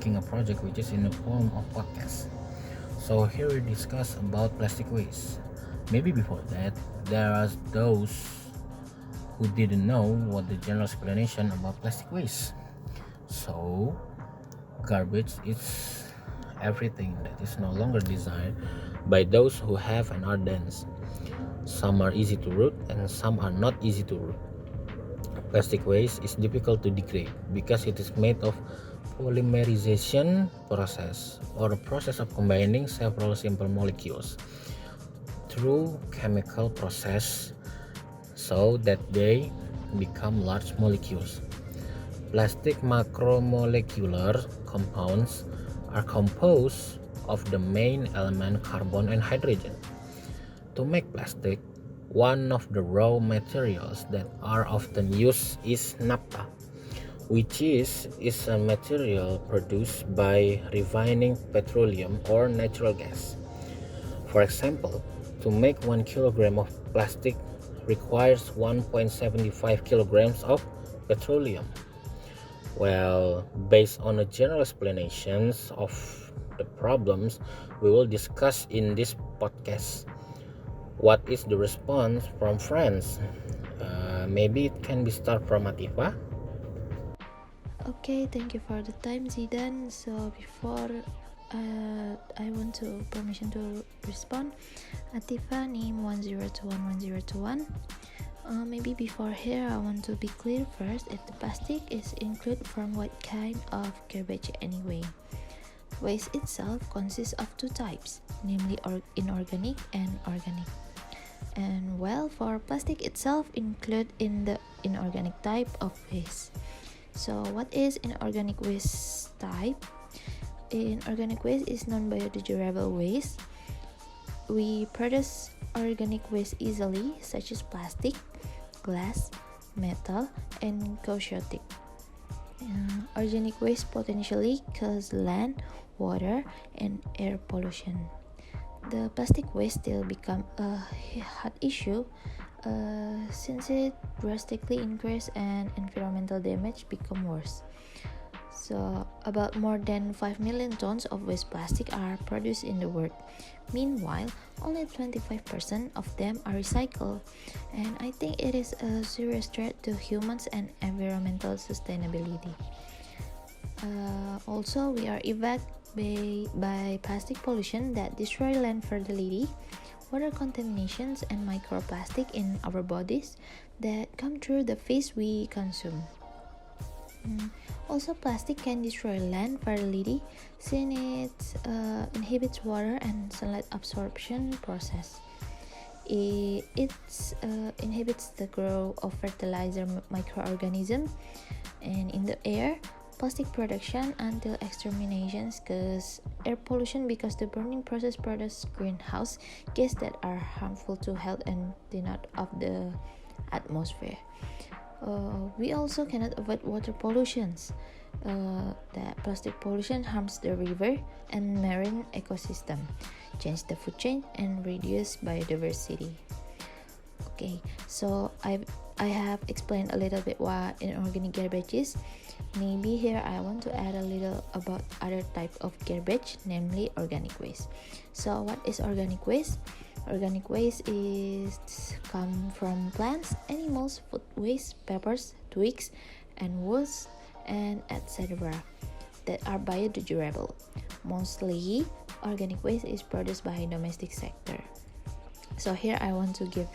making a project which is in the form of podcast. So here we discuss about plastic waste. Maybe before that, there are those who didn't know what the general explanation about plastic waste. So garbage is everything that is no longer desired by those who have and are dense. Some are easy to root and some are not easy to root. Plastic waste is difficult to degrade because it is made of polymerization process or a process of combining several simple molecules through chemical process so that they become large molecules. Plastic macromolecular compounds are composed of the main element carbon and hydrogen. To make plastic, one of the raw materials that are often used is naphtha, which is a material produced by refining petroleum or natural gas. For example, to make 1 kilogram of plastic requires 1.75 kilograms of petroleum. Well, based on the general explanations of the problems we will discuss in this podcast, what is the response from friends? Maybe it can be start from Athifah. Okay, thank you for the time, Zaidan. So before I want to permission to respond, Athifah name 10211021. Maybe before here, I want to be clear first if the plastic is included from what kind of garbage anyway. Waste itself consists of two types, namely inorganic and organic. And well, for plastic itself include in the inorganic type of waste. So what is inorganic waste type? Inorganic waste is non-biodegradable waste. We produce organic waste easily, such as plastic, glass, metal, and cosmetic. Organic waste potentially cause land, water, and air pollution. The plastic waste still become a hot issue since it drastically increase and environmental damage become worse. So about more than 5 million tons of waste plastic are produced in the world. Meanwhile, only 25% of them are recycled, and I think it is a serious threat to humans and environmental sustainability. Also, we are affected by plastic pollution that destroy land fertility, water contaminations, and microplastic in our bodies that come through the fish we consume. Also, plastic can destroy land fertility since it inhibits water and sunlight absorption process. It inhibits the growth of fertilizer microorganism, and in the air, plastic production until exterminations cause air pollution because the burning process produces greenhouse gases that are harmful to health and thin-out of the atmosphere. We also cannot avoid water pollutions. That plastic pollution harms the river and marine ecosystem, change the food chain, and reduce biodiversity. Okay, so I have explained a little bit what inorganic garbage is. Maybe here I want to add a little about other type of garbage, namely organic waste. So what is organic waste? Organic waste is come from plants, animals, food waste, peppers, twigs, and woods, and etc. that are biodegradable. Mostly, organic waste is produced by domestic sector. So here I want to give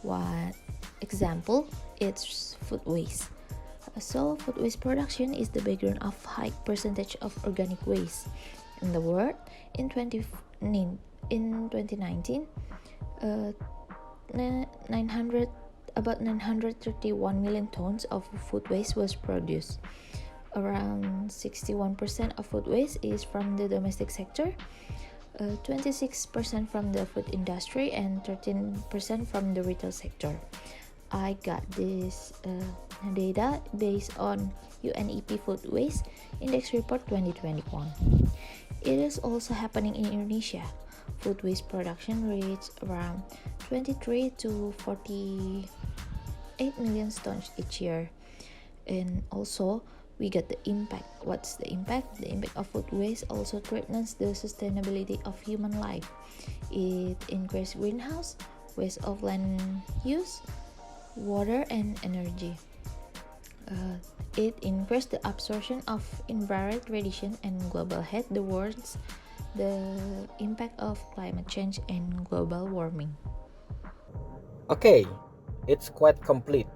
one example. It's food waste. So food waste production is the background of high percentage of organic waste in the world. In 2019, 931 million tons of food waste was produced. Around 61% of food waste is from the domestic sector, 26% from the food industry, and 13% from the retail sector. I got this data based on UNEP Food Waste Index Report 2021. It is also happening in Indonesia. Food waste production reached around 23 to 48 million tons each year. And also, we got the impact. What's the impact? The impact of food waste also threatens the sustainability of human life. It increases greenhouse, waste of land use, water and energy. It increases the absorption of infrared radiation and global heat, the world's the impact of climate change and global warming. Okay, it's quite complete.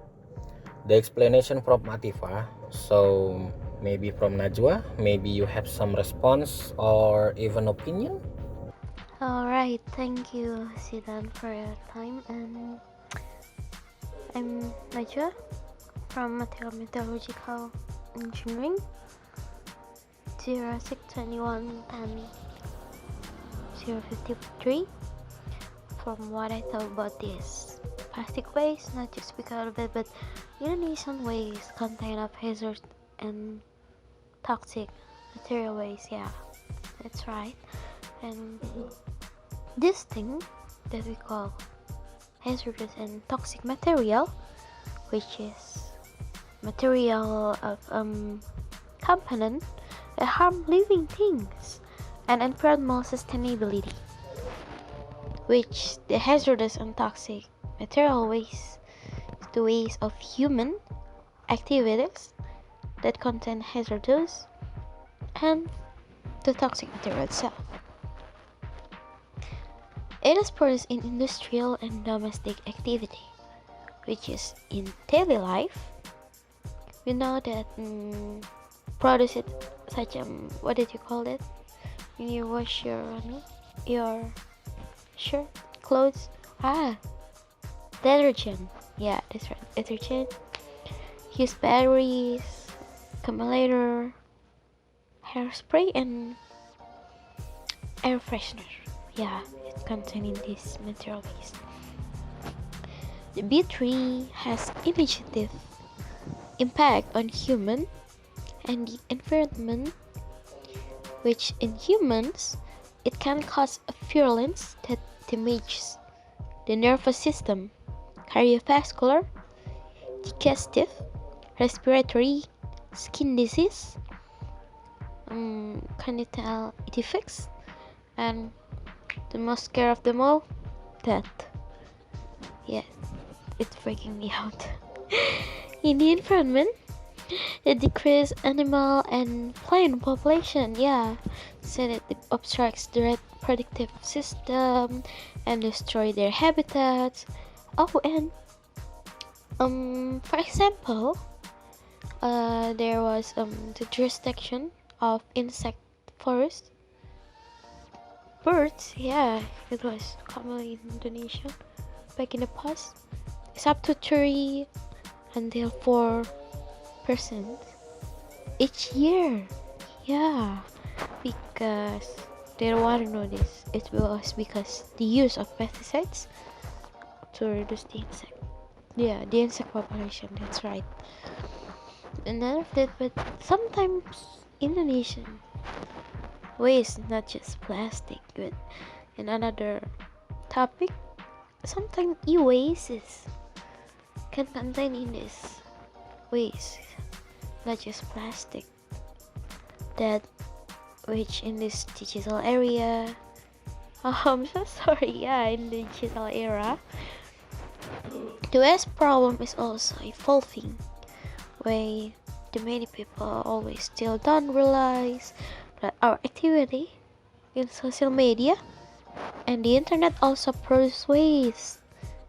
The explanation from Athifah. So maybe from Najwa, maybe you have some response or even opinion? Alright, thank you Zaidan for your time, and I'm Najwa from Material Meteorological Engineering 0621 053. From what I thought about this plastic waste, not just because of it, but Indonesian waste contain of hazard and toxic material waste. Yeah, that's right. And this thing that we call hazardous and toxic material, which is material of component that harm living things and environmental sustainability, which the hazardous and toxic material waste is the waste of human activities that contain hazardous and the toxic material itself. It is produced in industrial and domestic activity, which is in daily life. We know that produce it such what did you call it? When you wash your shirt, clothes, detergent. Yeah, that's right, detergent. Use batteries, accumulator, hairspray, and air freshener. Yeah, it's containing this material waste. The B3 has immediate impact on human and the environment, which in humans it can cause a virulence that damages the nervous system, cardiovascular, digestive, respiratory, skin disease, congenital defects, and the most scare of them all, death. Yeah, it's freaking me out. In the environment, it decreases animal and plant population. Yeah, so that it obstructs the reproductive system and destroy their habitats. Oh, and for example, there was the jurisdiction of insect forest birds. Yeah, it was commonly in Indonesia back in the past. It's up to 3 until 4% each year. Yeah, because they don't want to know this. It was because the use of pesticides to reduce the insect. Yeah, the insect population. That's right. And none of that, but sometimes Indonesian waste, not just plastic, but in another topic, sometimes e-wastes can contain in this waste, not just plastic, that which in this digital area, I'm so sorry, yeah, in the digital era, the waste problem is also evolving, where the many people always still don't realize that our activity in social media and the internet also produce waste.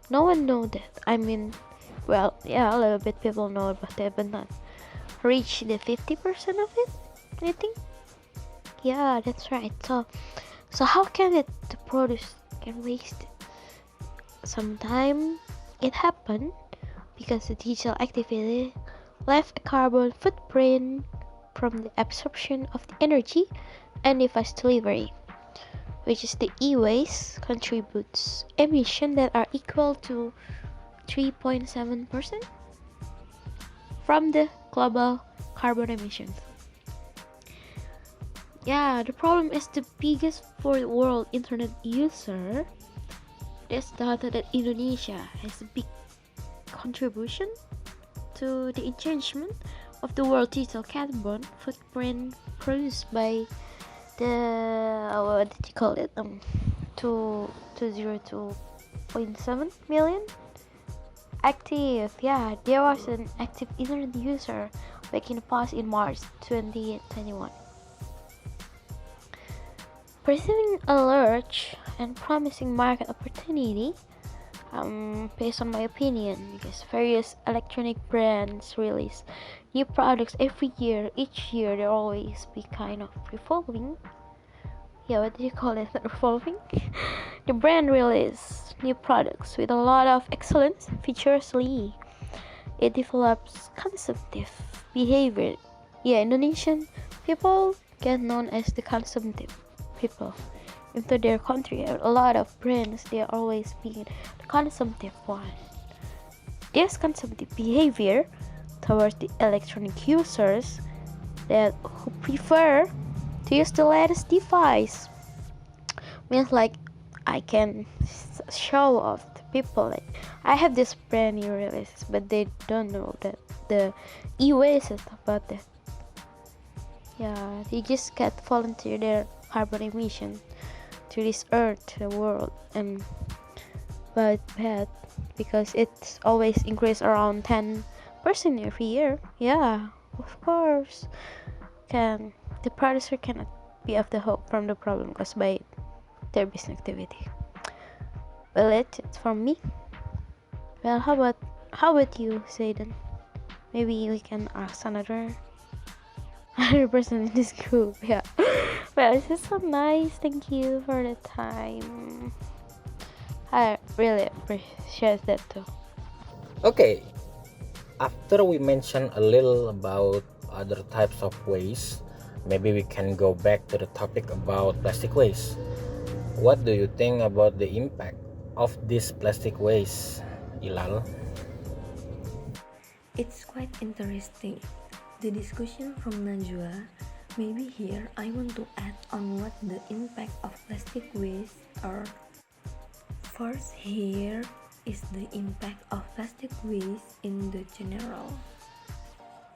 No one know that. I mean, well, yeah, a little bit people know about that, but not reach the 50% of it, I think. Yeah, that's right. So how can it to produce can waste it? Sometime it happen because the digital activity left a carbon footprint from the absorption of the energy and device delivery, which is the e-waste contributes emission that are equal to 3.7% from the global carbon emissions. Yeah, the problem is the biggest for the world internet user. There's data that Indonesia has a big contribution to the engagement of the world total carbon footprint produced by the what did you call it? Two 202.7 million active. Yeah, there was an active internet user back in the past in March 2021. Pursuing a large and promising market opportunity, based on my opinion, because various electronic brands release new products every year. Each year they're always be kind of evolving. Yeah, what do you call it? Evolving. The brand release new products with a lot of excellent features. It develops consumptive behavior. Yeah, Indonesian people get known as the consumptive people. Into their country, a lot of brands they are always being the consumptive one. This consumptive behavior towards the electronic users that who prefer to use the latest device means like I can show off to people like I have this brand new release, but they don't know that the e-waste is about that. Yeah, they just get volunteer their carbon emission to this earth, to the world, and but bad because it's always increase around 10% every year. Yeah, of course. Can the producer cannot be of the hope from the problem caused by their business activity. Well, it's from me. Well, how about you, Zaidan? Maybe we can ask another person in this group. Yeah. Well, this is so nice. Thank you for the time. I really appreciate that too. Okay, after we mention a little about other types of waste, maybe we can go back to the topic about plastic waste. What do you think about the impact of this plastic waste, Ilal? It's quite interesting. The discussion from Najwa. Maybe here I want to add on what the impact of plastic waste are. First, here is the impact of plastic waste in the general.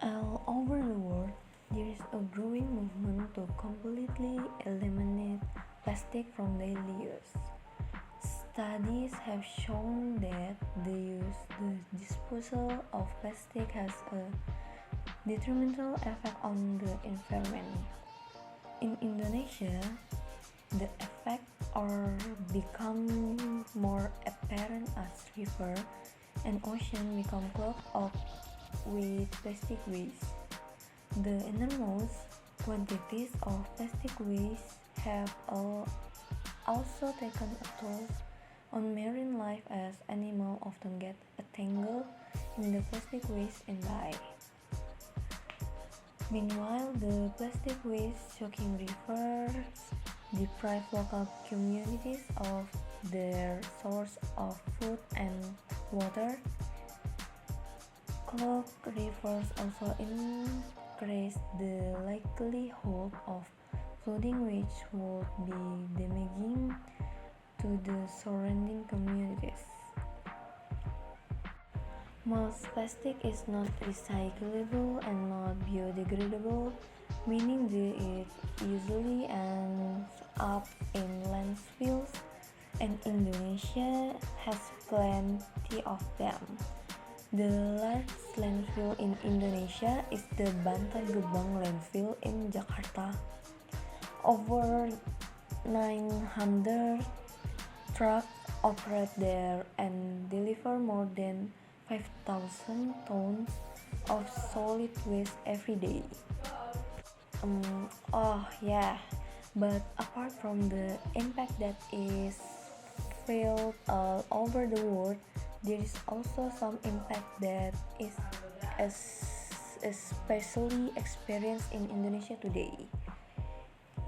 All over the world, there is a growing movement to completely eliminate plastic from daily use. Studies have shown that the disposal of plastic has a detrimental effect on the environment. In Indonesia, the effects are becoming more apparent as river and ocean become clogged up with plastic waste. The enormous quantities of plastic waste have also taken a toll on marine life as animals often get entangled in the plastic waste and die. Meanwhile, the plastic waste choking rivers deprive local communities of their source of food and water. Clogged rivers also increase the likelihood of flooding, which would be damaging to the surrounding communities. Most plastic is not recyclable and not biodegradable, meaning that it usually ends up in landfills, and Indonesia has plenty of them. The largest landfill in Indonesia is the Bantar Gebang landfill in Jakarta. Over 900 trucks operate there and deliver more than 5,000 tons of solid waste every day. But apart from the impact that is felt all over the world, there is also some impact that is especially experienced in Indonesia today.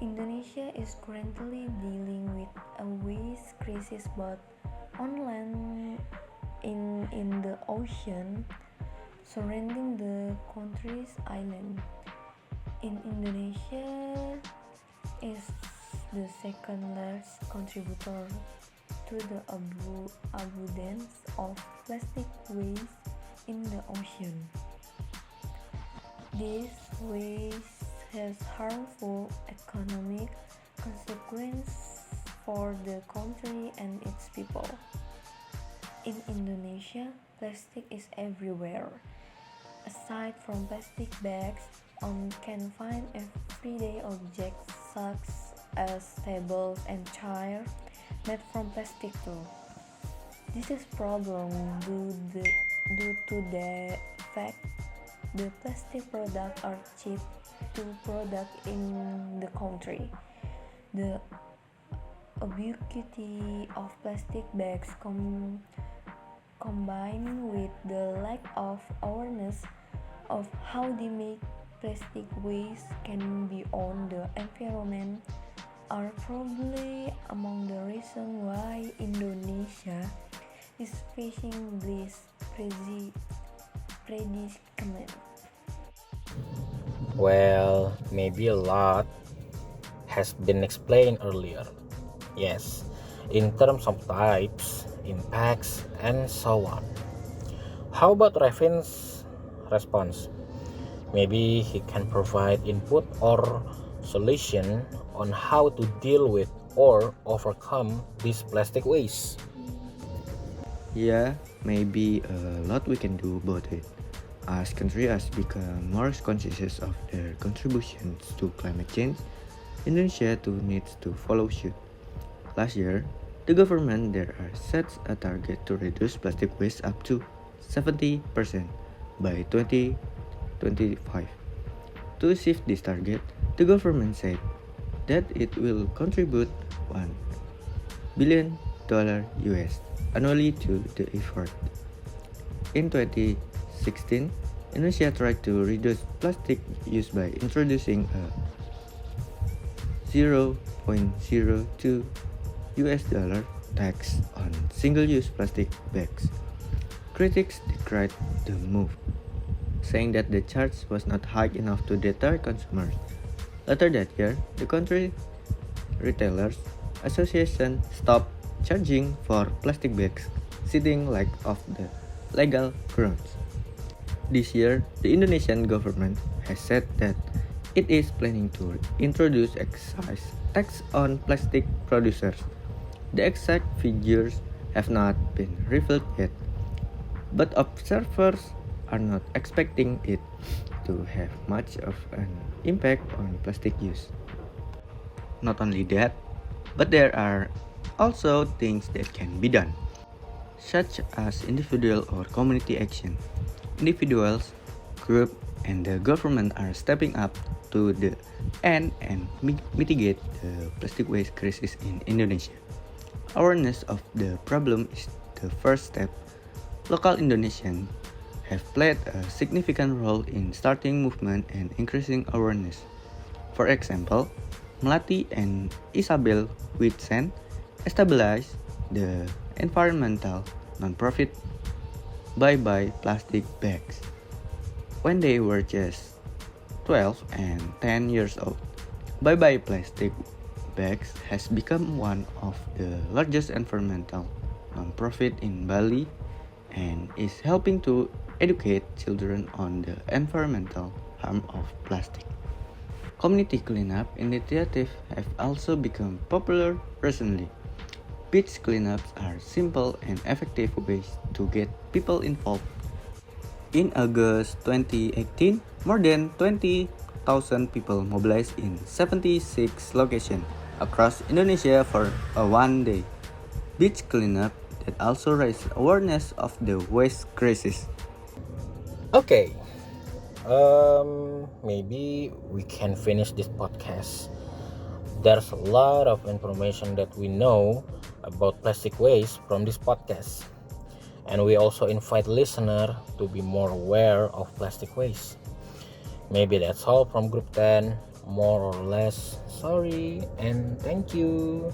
Indonesia is currently dealing with a waste crisis both on land in the ocean surrounding the country's island. In Indonesia is the second largest contributor to the abundance of plastic waste in the ocean. This waste has harmful economic consequences for the country and its people. In Indonesia, plastic is everywhere. Aside from plastic bags, one can find everyday objects such as tables and chairs made from plastic too. This is problem due to the fact the plastic products are cheap to product in the country. The ubiquity of plastic bags combined with the lack of awareness of how they make plastic waste can be on the environment are probably among the reasons why Indonesia is facing this predicament. Well, maybe a lot has been explained earlier. Yes, in terms of types, impacts, and so on. How about Revin's response? Maybe he can provide input or solution on how to deal with or overcome this plastic waste. Yeah, maybe a lot we can do about it. As countries become more conscious of their contributions to climate change, Indonesia too needs to follow suit. Last year, the government there are set a target to reduce plastic waste up to 70% by 2025. To achieve this target, the government said that it will contribute $1 billion US annually to the effort. In 2016, Indonesia tried to reduce plastic use by introducing a 0.02 US dollar tax on single-use plastic bags. Critics decried the move, saying that the charge was not high enough to deter consumers. Later that year, the country Retailers Association stopped charging for plastic bags, citing lack of the legal grounds. This year, the Indonesian government has said that it is planning to introduce excise tax on plastic producers. The exact figures have not been revealed yet, but observers are not expecting it to have much of an impact on plastic use. Not only that, but there are also things that can be done, such as individual or community action. Individuals, groups, and the government are stepping up to the end and mitigate the plastic waste crisis in Indonesia. Awareness of the problem is the first step. Local Indonesians have played a significant role in starting movement and increasing awareness. For example, Melati and Isabel Whitsen established the environmental nonprofit Bye Bye Plastic Bags when they were just 12 and 10 years old. Bye Bye Plastic Bags has become one of the largest environmental nonprofit in Bali and is helping to educate children on the environmental harm of plastic. Community cleanup initiatives have also become popular recently. Beach cleanups are simple and effective ways to get people involved. In August 2018, more than 20,000 people mobilized in 76 locations across Indonesia for a one-day beach cleanup that also raised awareness of the waste crisis. Okay, maybe we can finish this podcast. There's a lot of information that we know about plastic waste from this podcast. And we also invite listener to be more aware of plastic waste. Maybe that's all from Group 10. More or less, sorry and thank you.